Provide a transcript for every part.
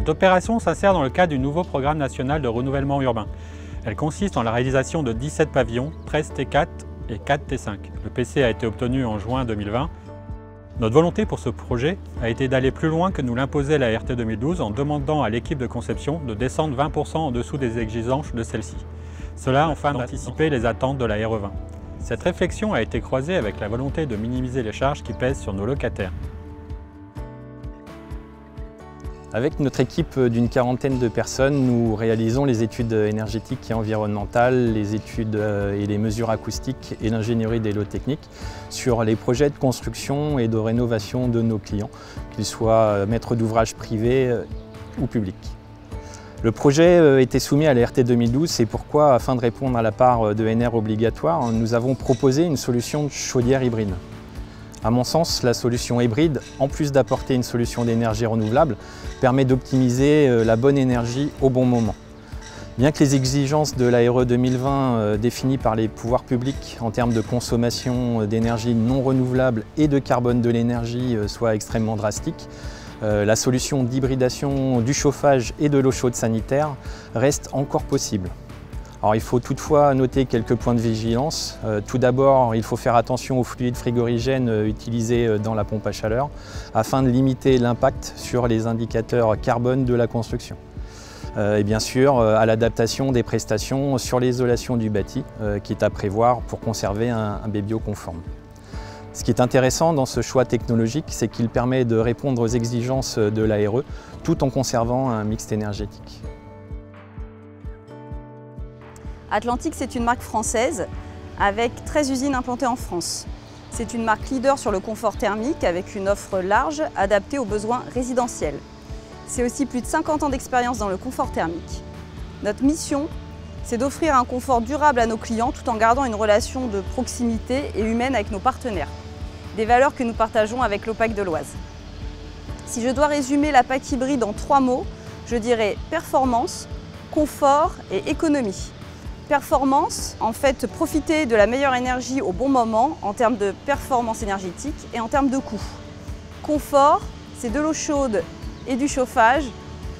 Cette opération s'insère dans le cadre du nouveau programme national de renouvellement urbain. Elle consiste en la réalisation de 17 pavillons, 13 T4 et 4 T5. Le PC a été obtenu en juin 2020. Notre volonté pour ce projet a été d'aller plus loin que nous l'imposait la RT 2012 en demandant à l'équipe de conception de descendre 20% en dessous des exigences de celle-ci. Cela afin d'anticiper les attentes de la RE20. Cette réflexion a été croisée avec la volonté de minimiser les charges qui pèsent sur nos locataires. Avec notre équipe d'une quarantaine de personnes, nous réalisons les études énergétiques et environnementales, les études et les mesures acoustiques et l'ingénierie des lots techniques sur les projets de construction et de rénovation de nos clients, qu'ils soient maîtres d'ouvrage privés ou publics. Le projet était soumis à la RT 2012, c'est pourquoi, afin de répondre à la part de NR obligatoire, nous avons proposé une solution de chaudière hybride. À mon sens, la solution hybride, en plus d'apporter une solution d'énergie renouvelable, permet d'optimiser la bonne énergie au bon moment. Bien que les exigences de la RE 2020 définies par les pouvoirs publics en termes de consommation d'énergie non renouvelable et de carbone de l'énergie soient extrêmement drastiques, la solution d'hybridation du chauffage et de l'eau chaude sanitaire reste encore possible. Alors, il faut toutefois noter quelques points de vigilance. Tout d'abord, il faut faire attention aux fluides frigorigènes utilisés dans la pompe à chaleur afin de limiter l'impact sur les indicateurs carbone de la construction. Et bien sûr, à l'adaptation des prestations sur l'isolation du bâti qui est à prévoir pour conserver un BBio conforme. Ce qui est intéressant dans ce choix technologique, c'est qu'il permet de répondre aux exigences de la RE tout en conservant un mix énergétique. Atlantic, c'est une marque française avec 13 usines implantées en France. C'est une marque leader sur le confort thermique avec une offre large adaptée aux besoins résidentiels. C'est aussi plus de 50 ans d'expérience dans le confort thermique. Notre mission, c'est d'offrir un confort durable à nos clients tout en gardant une relation de proximité et humaine avec nos partenaires. Des valeurs que nous partageons avec l'OPAC de l'Oise. Si je dois résumer la PAC hybride en 3 mots, je dirais performance, confort et économie. Performance, en fait, profiter de la meilleure énergie au bon moment en termes de performance énergétique et en termes de coût. Confort, c'est de l'eau chaude et du chauffage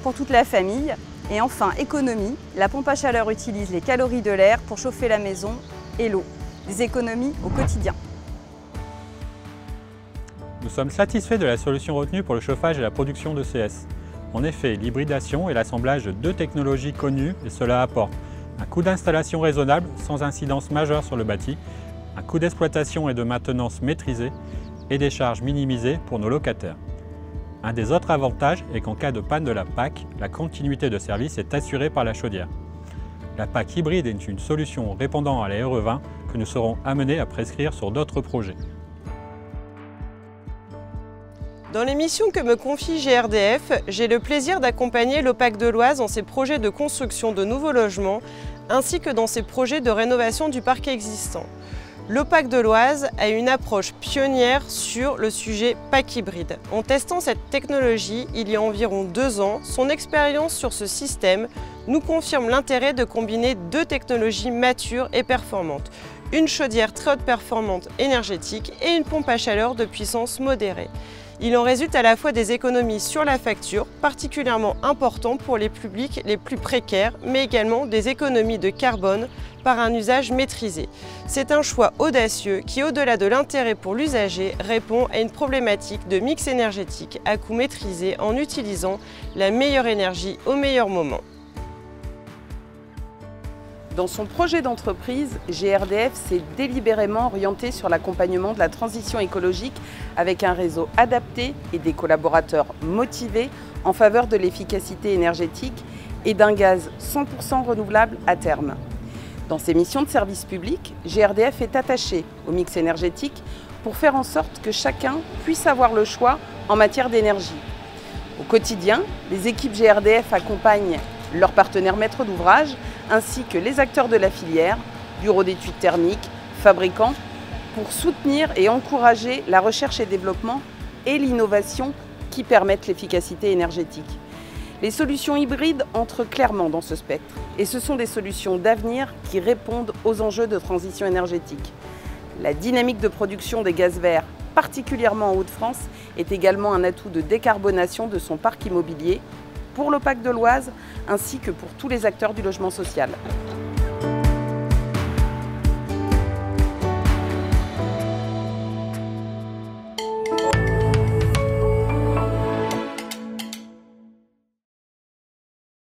pour toute la famille. Et enfin, économie, la pompe à chaleur utilise les calories de l'air pour chauffer la maison et l'eau. Des économies au quotidien. Nous sommes satisfaits de la solution retenue pour le chauffage et la production de CS. En effet, l'hybridation est l'assemblage de 2 technologies connues et cela apporte un coût d'installation raisonnable sans incidence majeure sur le bâti, un coût d'exploitation et de maintenance maîtrisé et des charges minimisées pour nos locataires. Un des autres avantages est qu'en cas de panne de la PAC, la continuité de service est assurée par la chaudière. La PAC hybride est une solution répondant à la RE20 que nous serons amenés à prescrire sur d'autres projets. Dans les missions que me confie GRDF, j'ai le plaisir d'accompagner l'OPAC de l'Oise dans ses projets de construction de nouveaux logements ainsi que dans ses projets de rénovation du parc existant. L'OPAC de l'Oise a une approche pionnière sur le sujet PAC hybride. En testant cette technologie il y a environ 2 ans, son expérience sur ce système nous confirme l'intérêt de combiner 2 technologies matures et performantes. Une chaudière très haute performante énergétique et une pompe à chaleur de puissance modérée. Il en résulte à la fois des économies sur la facture, particulièrement importantes pour les publics les plus précaires, mais également des économies de carbone par un usage maîtrisé. C'est un choix audacieux qui, au-delà de l'intérêt pour l'usager, répond à une problématique de mix énergétique à coût maîtrisé en utilisant la meilleure énergie au meilleur moment. Dans son projet d'entreprise, GRDF s'est délibérément orienté sur l'accompagnement de la transition écologique avec un réseau adapté et des collaborateurs motivés en faveur de l'efficacité énergétique et d'un gaz 100% renouvelable à terme. Dans ses missions de service public, GRDF est attaché au mix énergétique pour faire en sorte que chacun puisse avoir le choix en matière d'énergie. Au quotidien, les équipes GRDF accompagnent leurs partenaires maîtres d'ouvrage ainsi que les acteurs de la filière, bureaux d'études thermiques, fabricants, pour soutenir et encourager la recherche et développement et l'innovation qui permettent l'efficacité énergétique. Les solutions hybrides entrent clairement dans ce spectre et ce sont des solutions d'avenir qui répondent aux enjeux de transition énergétique. La dynamique de production des gaz verts, particulièrement en Hauts-de-France, est également un atout de décarbonation de son parc immobilier pour l'OPAC de l'Oise ainsi que pour tous les acteurs du logement social.